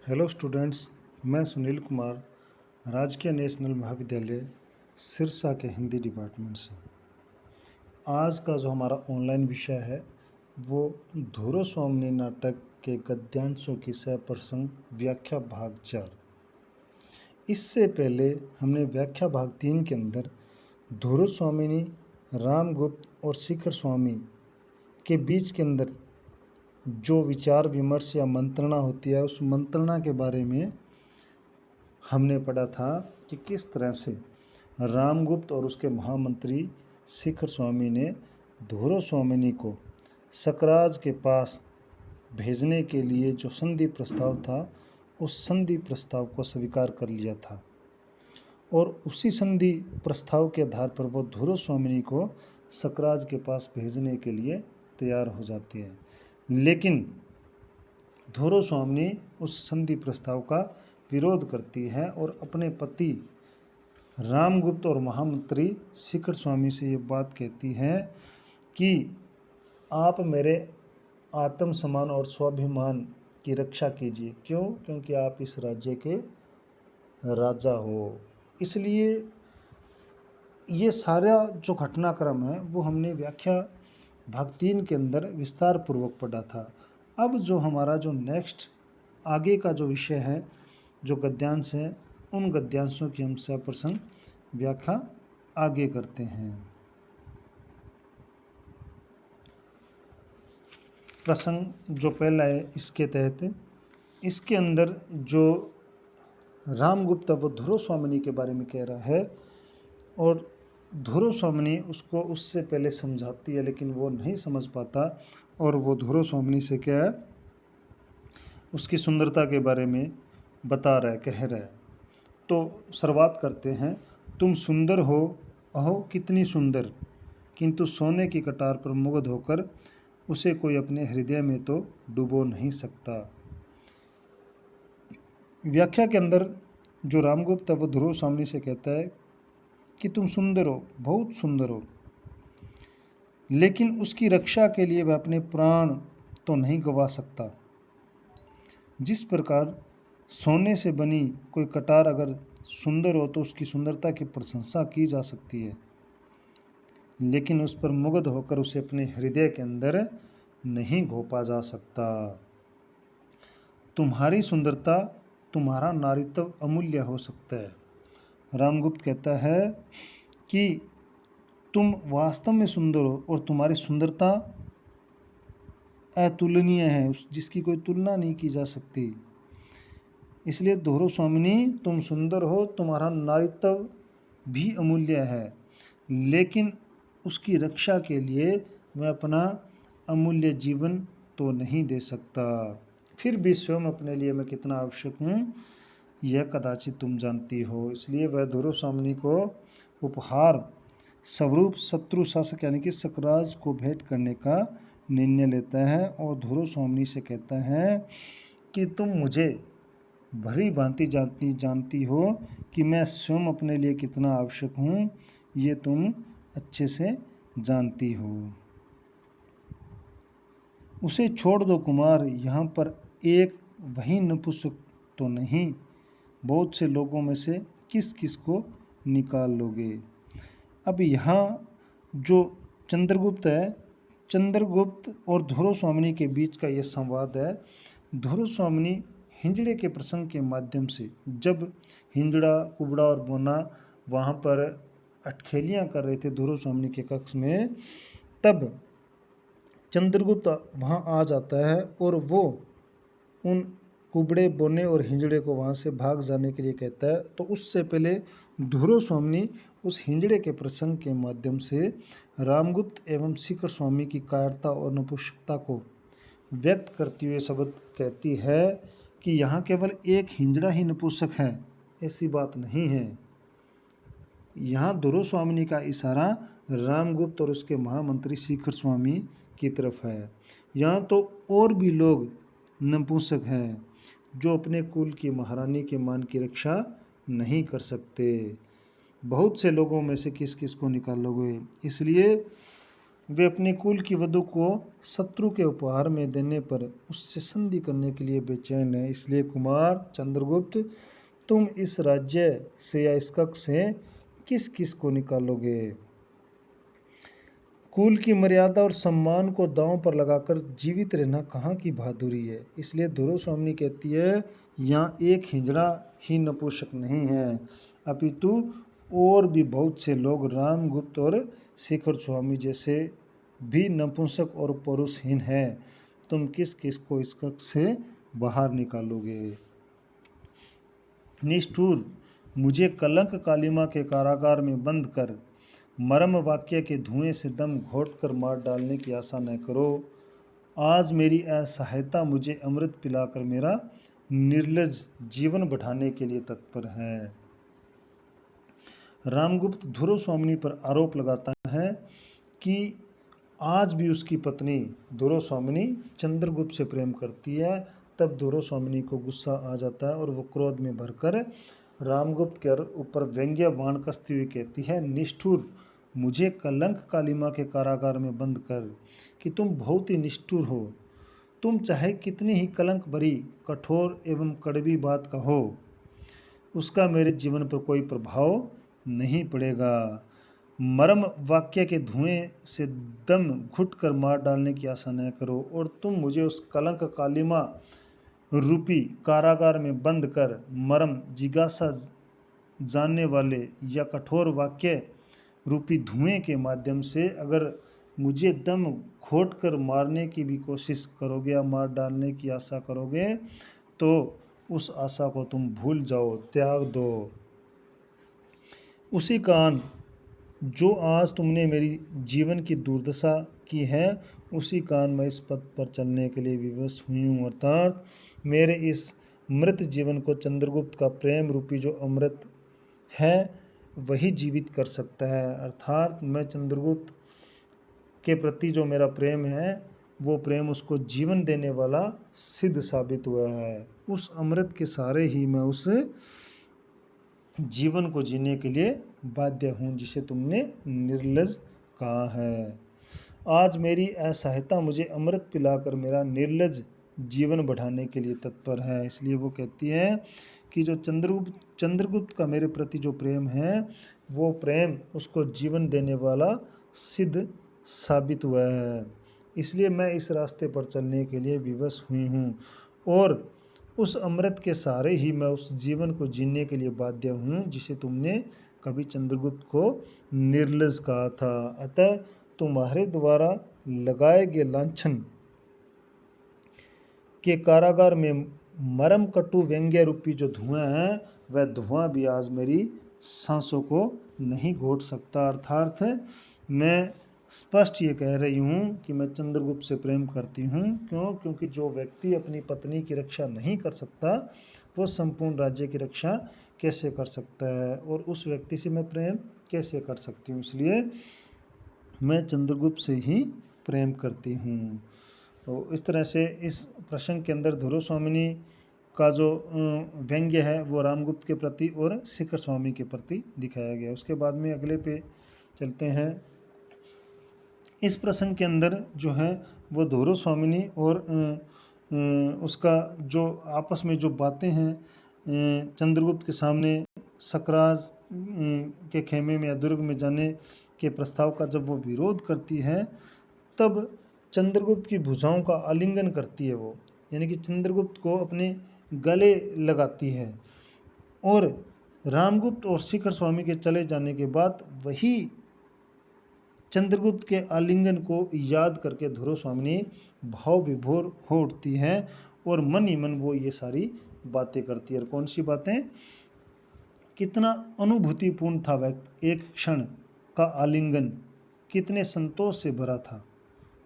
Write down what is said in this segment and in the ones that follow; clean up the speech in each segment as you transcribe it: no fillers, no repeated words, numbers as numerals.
Hello students, मैं सुनील कुमार राजकीय national महाविद्यालय सिरसा के हिंदी डिपार्टमेंट से। आज का जो हमारा ऑनलाइन विषय है वो धुरो स्वामिनी नाटक के गद्यांशों की सप्रसंग व्याख्या भाग 4। इससे पहले हमने व्याख्या भाग 3 के अंदर धुरो स्वामिनी, रामगुप्त और शिखर स्वामी के बीच के अंदर जो विचार विमर्श या मंत्रणा होती है उस मंत्रणा के बारे में हमने पढ़ा था कि किस तरह से रामगुप्त और उसके महामंत्री शिखर स्वामी ने धुरो स्वामिनी को सकराज के पास भेजने के लिए जो संधि प्रस्ताव था उस संधि प्रस्ताव को स्वीकार कर लिया था और उसी संधि प्रस्ताव के आधार पर वो धुरो स्वामिनी को सकराज के पास भेजने के लिए तैयार हो जाती है। लेकिन धुरो स्वामिनी उस संधि प्रस्ताव का विरोध करती है और अपने पति रामगुप्त और महामंत्री शिखर स्वामी से ये बात कहती है कि आप मेरे आत्मसम्मान और स्वाभिमान की रक्षा कीजिए। क्यों? क्योंकि आप इस राज्य के राजा हो। इसलिए ये सारा जो घटनाक्रम है वो हमने व्याख्या भाग 3 के अंदर विस्तार पूर्वक पढ़ा था। अब जो हमारा जो नेक्स्ट आगे का जो विषय है, जो गद्यांश है, उन गद्यांशों की हम सप्रसंग व्याख्या आगे करते हैं। प्रसंग जो पहला है इसके तहत, इसके अंदर जो रामगुप्त वो धुरो स्वामिनी के बारे में कह रहा है और धुरो स्वामिनी उसको उससे पहले समझाती है लेकिन वो नहीं समझ पाता और वो धुरो स्वामिनी से क्या है उसकी सुंदरता के बारे में बता रहा है, कह रहा है। तो शुरुआत करते हैं। तुम सुंदर हो, अहो कितनी सुंदर, किंतु सोने की कटार पर मुग्ध होकर उसे कोई अपने हृदय में तो डुबो नहीं सकता। व्याख्या के अंदर जो रामगुप्त वो धुरो स्वामिनी से कहता है कि तुम सुंदर हो, बहुत सुंदर हो, लेकिन उसकी रक्षा के लिए वह अपने प्राण तो नहीं गंवा सकता। जिस प्रकार सोने से बनी कोई कटार अगर सुंदर हो तो उसकी सुंदरता की प्रशंसा की जा सकती है, लेकिन उस पर मुग्ध होकर उसे अपने हृदय के अंदर नहीं घोपा जा सकता। तुम्हारी सुंदरता, तुम्हारा नारीत्व अमूल्य हो सकता है। रामगुप्त कहता है कि तुम वास्तव में सुंदर हो और तुम्हारी सुंदरता अतुलनीय है, उस जिसकी कोई तुलना नहीं की जा सकती। इसलिए धुरो स्वामिनी तुम सुंदर हो, तुम्हारा नारीत्व भी अमूल्य है, लेकिन उसकी रक्षा के लिए मैं अपना अमूल्य जीवन तो नहीं दे सकता। फिर भी स्वयं अपने लिए मैं कितना आवश्यक हूँ यह कदाचित तुम जानती हो। इसलिए वह धुरो स्वामिनी को उपहार स्वरूप शत्रु शासक यानी कि सकराज को भेंट करने का निर्णय लेता है और धुरो स्वामिनी से कहता है कि तुम मुझे भली भांति जानती हो कि मैं स्वयं अपने लिए कितना आवश्यक हूँ, ये तुम अच्छे से जानती हो। उसे छोड़ दो कुमार, यहाँ पर एक वही नपुंसक तो नहीं, बहुत से लोगों में से किस किस को निकाल लोगे। अब यहाँ जो चंद्रगुप्त है, चंद्रगुप्त और धुरो स्वामिनी के बीच का ये संवाद है। धुरो स्वामिनी हिंजड़े के प्रसंग के माध्यम से, जब हिंजड़ा, कुबड़ा और बोना वहाँ पर अटखेलियाँ कर रहे थे धुरो स्वामिनी के कक्ष में, तब चंद्रगुप्त वहाँ आ जाता है और वो उन कुबड़े, बोने और हिंजड़े को वहाँ से भाग जाने के लिए कहता है। तो उससे पहले धुरो स्वामिनी उस हिंजड़े के प्रसंग के माध्यम से रामगुप्त एवं शिखर स्वामी की कायरता और नपुंसकता को व्यक्त करती हुए शब्द कहती है कि यहाँ केवल एक हिंजड़ा ही नपुंसक है, ऐसी बात नहीं है। यहाँ धुरो स्वामिनी का इशारा रामगुप्त और उसके महामंत्री शिखर स्वामी की तरफ है। यहाँ तो और भी लोग नपुंसक हैं जो अपने कुल की महारानी के मान की रक्षा नहीं कर सकते। बहुत से लोगों में से किस किस को निकालोगे। इसलिए वे अपने कुल की वधु को शत्रु के उपहार में देने पर उससे संधि करने के लिए बेचैन है। इसलिए कुमार चंद्रगुप्त, तुम इस राज्य से या इस कक्ष से किस किस को निकालोगे? कुल की मर्यादा और सम्मान को दांव पर लगाकर जीवित रहना कहाँ की बहादुरी है। इसलिए धुरोस्वामिनी कहती है, यहाँ एक हिजड़ा ही नपुंसक नहीं है, अपितु और भी बहुत से लोग रामगुप्त और शिखर स्वामी जैसे भी नपुंसक और पौरुषहीन हैं। तुम किस किस को इस कक्ष से बाहर निकालोगे? निष्ठुर, मुझे कलंक कालिमा के कारागार में बंद कर मर्म वाक्य के धुएं से दम घोंटकर मार डालने की आशा न करो। आज मेरी असहायता मुझे अमृत पिलाकर मेरा निर्लज जीवन बढ़ाने के लिए तत्पर है। रामगुप्त धुरोस्वामिनी पर आरोप लगाता है कि आज भी उसकी पत्नी धुरोस्वामिनी चंद्रगुप्त से प्रेम करती है। तब धुरोस्वामिनी को गुस्सा आ जाता है और वो क्रोध में भरकर रामगुप्त के ऊपर व्यंग्य बाण कसती हुई कहती है, निष्ठुर, मुझे कलंक कालिमा के कारागार में बंद कर, कि तुम बहुत ही निष्ठुर हो। तुम चाहे कितनी ही कलंक भरी, कठोर एवं कड़वी बात कहो, उसका मेरे जीवन पर कोई प्रभाव नहीं पड़ेगा। मर्म वाक्य के धुएं से दम घुट कर मार डालने की आशा न करो, और तुम मुझे उस कलंक कालिमा रूपी कारागार में बंद कर मर्म जिज्ञासा जानने वाले या कठोर वाक्य रूपी धुएं के माध्यम से अगर मुझे दम घोट कर मारने की भी कोशिश करोगे या मार डालने की आशा करोगे, तो उस आशा को तुम भूल जाओ, त्याग दो। उसी कारण जो आज तुमने मेरी जीवन की दुर्दशा की है, उसी कारण मैं इस पथ पर चलने के लिए विवश हुई हूँ। अर्थात मेरे इस मृत जीवन को चंद्रगुप्त का प्रेम रूपी जो अमृत है वही जीवित कर सकता है। अर्थात मैं चंद्रगुप्त के प्रति जो मेरा प्रेम है, वो प्रेम उसको जीवन देने वाला सिद्ध साबित हुआ है। उस अमृत के सहारे ही मैं उस जीवन को जीने के लिए बाध्य हूँ जिसे तुमने निर्लज कहा है। आज मेरी असहायता मुझे अमृत पिलाकर मेरा निर्लज जीवन बढ़ाने के लिए तत्पर है। इसलिए वो कहती है कि जो चंद्रगुप्त का मेरे प्रति जो प्रेम है, वो प्रेम उसको जीवन देने वाला सिद्ध साबित हुआ है। इसलिए मैं इस रास्ते पर चलने के लिए विवश हुई हूँ, और उस अमृत के सहारे ही मैं उस जीवन को जीने के लिए बाध्य हूँ जिसे तुमने कभी चंद्रगुप्त को निर्लज कहा था। अतः तुम्हारे द्वारा लगाए गए लांछन के कारागार में मरम कटु व्यंग्य रूपी जो धुआं है, वह धुआं भी आज मेरी सांसों को नहीं घोट सकता। अर्थात मैं स्पष्ट ये कह रही हूँ कि मैं चंद्रगुप्त से प्रेम करती हूँ। क्यों? क्योंकि जो व्यक्ति अपनी पत्नी की रक्षा नहीं कर सकता, वो संपूर्ण राज्य की रक्षा कैसे कर सकता है, और उस व्यक्ति से मैं प्रेम कैसे कर सकती हूँ। इसलिए मैं चंद्रगुप्त से ही प्रेम करती हूँ। तो इस तरह से इस प्रसंग के अंदर धुरोस्वामिनी का जो व्यंग्य है वो रामगुप्त के प्रति और शिखर स्वामी के प्रति दिखाया गया। उसके बाद में अगले पे चलते हैं। इस प्रसंग के अंदर जो है वो धुरोस्वामिनी और उसका जो आपस में जो बातें हैं चंद्रगुप्त के सामने सकराज के खेमे में या दुर्ग में जाने के प्रस्ताव का जब वो विरोध करती है, तब चंद्रगुप्त की भुजाओं का आलिंगन करती है वो, यानी कि चंद्रगुप्त को अपने गले लगाती है। और रामगुप्त और शिखर स्वामी के चले जाने के बाद वही चंद्रगुप्त के आलिंगन को याद करके धुरोस्वामिनी भाव विभोर हो उठती है और मन ही मन वो ये सारी बातें करती है। और कौन सी बातें? कितना अनुभूतिपूर्ण था वह एक क्षण का आलिंगन, कितने संतोष से भरा था।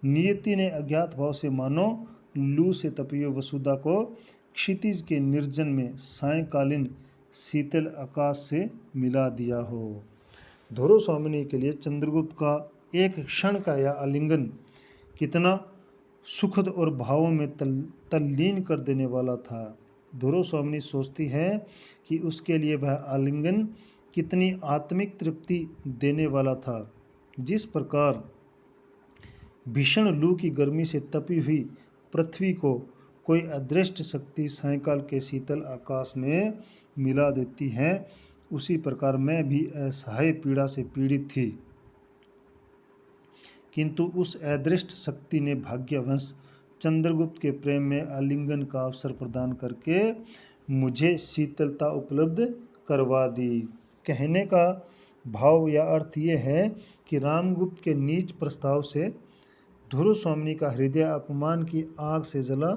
नियति ने अज्ञात भाव से मानो लू से तपी वसुधा को क्षितिज के निर्जन में सायंकालीन शीतल आकाश से मिला दिया हो। धुरोस्वामिनी के लिए चंद्रगुप्त का एक क्षण का यह आलिंगन कितना सुखद और भावों में तल्लीन कर देने वाला था। धुरोस्वामिनी सोचती है कि उसके लिए वह आलिंगन कितनी आत्मिक तृप्ति देने वाला था। जिस प्रकार भीषण लू की गर्मी से तपी हुई पृथ्वी को कोई अदृष्ट शक्ति सायंकाल के शीतल आकाश में मिला देती है, उसी प्रकार मैं भी असहाय पीड़ा से पीड़ित थी। किंतु उस अदृष्ट शक्ति ने भाग्यवश चंद्रगुप्त के प्रेम में आलिंगन का अवसर प्रदान करके मुझे शीतलता उपलब्ध करवा दी। कहने का भाव या अर्थ ये है कि रामगुप्त के नीच प्रस्ताव से ध्रुव स्वामिनी का हृदय अपमान की आग से जला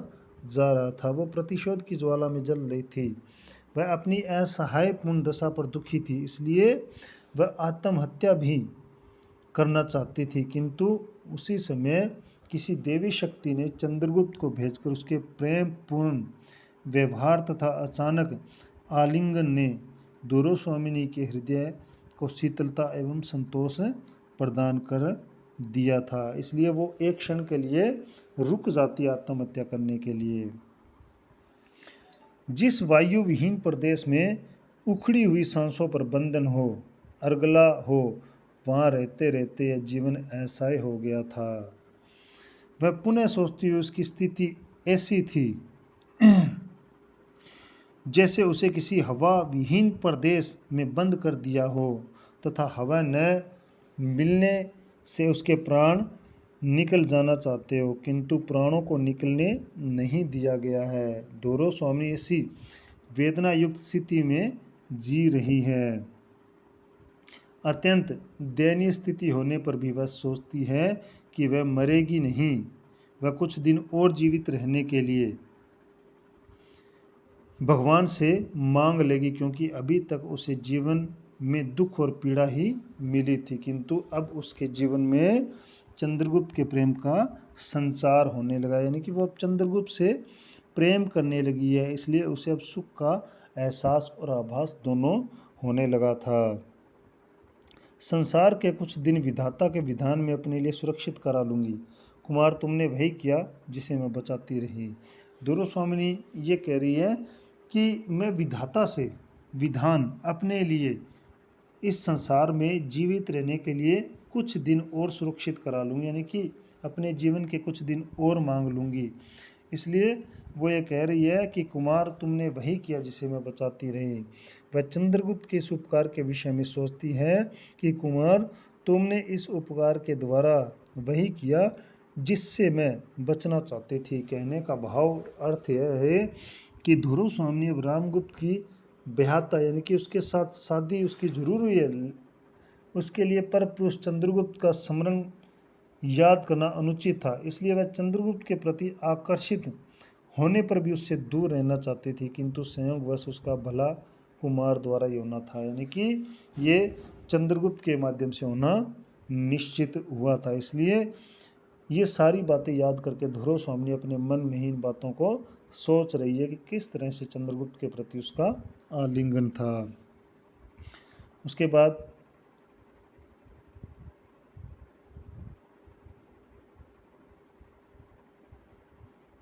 जा रहा था। वो प्रतिशोध की ज्वाला में जल रही थी। वह अपनी असहायपूर्ण दशा पर दुखी थी, इसलिए वह आत्महत्या भी करना चाहती थी। किंतु उसी समय किसी देवी शक्ति ने चंद्रगुप्त को भेजकर उसके प्रेम पूर्ण व्यवहार तथा अचानक आलिंगन ने ध्रुव स्वामिनी के हृदय को शीतलता एवं संतोष प्रदान कर दिया था। इसलिए वो एक क्षण के लिए रुक जाती आत्महत्या करने के लिए। जिस वायु विहीन प्रदेश में उखड़ी हुई सांसों पर बंधन हो, अर्गला हो, वहाँ रहते रहते यह जीवन ऐसा ही हो गया था। वह पुनः सोचती हुई उसकी स्थिति ऐसी थी जैसे उसे किसी हवा विहीन प्रदेश में बंद कर दिया हो तथा हवा न मिलने से उसके प्राण निकल जाना चाहते हो, किंतु प्राणों को निकलने नहीं दिया गया है। ध्रुव स्वामिनी ऐसी वेदना युक्त स्थिति में जी रही है। अत्यंत दयनीय स्थिति होने पर भी वह सोचती है कि वह मरेगी नहीं, वह कुछ दिन और जीवित रहने के लिए भगवान से मांग लेगी, क्योंकि अभी तक उसे जीवन में दुख और पीड़ा ही मिली थी। किंतु अब उसके जीवन में चंद्रगुप्त के प्रेम का संचार होने लगा, यानी कि वो अब चंद्रगुप्त से प्रेम करने लगी है, इसलिए उसे अब सुख का एहसास और आभास दोनों होने लगा था। संसार के कुछ दिन विधाता के विधान में अपने लिए सुरक्षित करा लूँगी। कुमार, तुमने वही किया जिसे मैं बचाती रही। ध्रुव स्वामिनी ये कह रही है कि मैं विधाता से विधान अपने लिए इस संसार में जीवित रहने के लिए कुछ दिन और सुरक्षित करा लूँगी, यानी कि अपने जीवन के कुछ दिन और मांग लूँगी। इसलिए वो ये कह रही है कि कुमार, तुमने वही किया जिसे मैं बचाती रही। वह चंद्रगुप्त के इस उपकार के विषय में सोचती है कि कुमार, तुमने इस उपकार के द्वारा वही किया जिससे मैं बचना चाहती थी। कहने का भाव अर्थ यह है कि ध्रुव स्वामिनी अब रामगुप्त की ब्याहता यानी कि उसके साथ शादी उसकी जरूर हुई है, उसके लिए पर पुरुष चंद्रगुप्त का स्मरण याद करना अनुचित था, इसलिए वह चंद्रगुप्त के प्रति आकर्षित होने पर भी उससे दूर रहना चाहती थी। किंतु संयोगवश उसका भला कुमार द्वारा ही होना था, यानी कि ये चंद्रगुप्त के माध्यम से होना निश्चित हुआ था। इसलिए ये सारी बातें याद करके ध्रुव स्वामिनी अपने मन में ही इन बातों को सोच रही है कि किस तरह से चंद्रगुप्त के प्रति उसका आलिंगन था। उसके बाद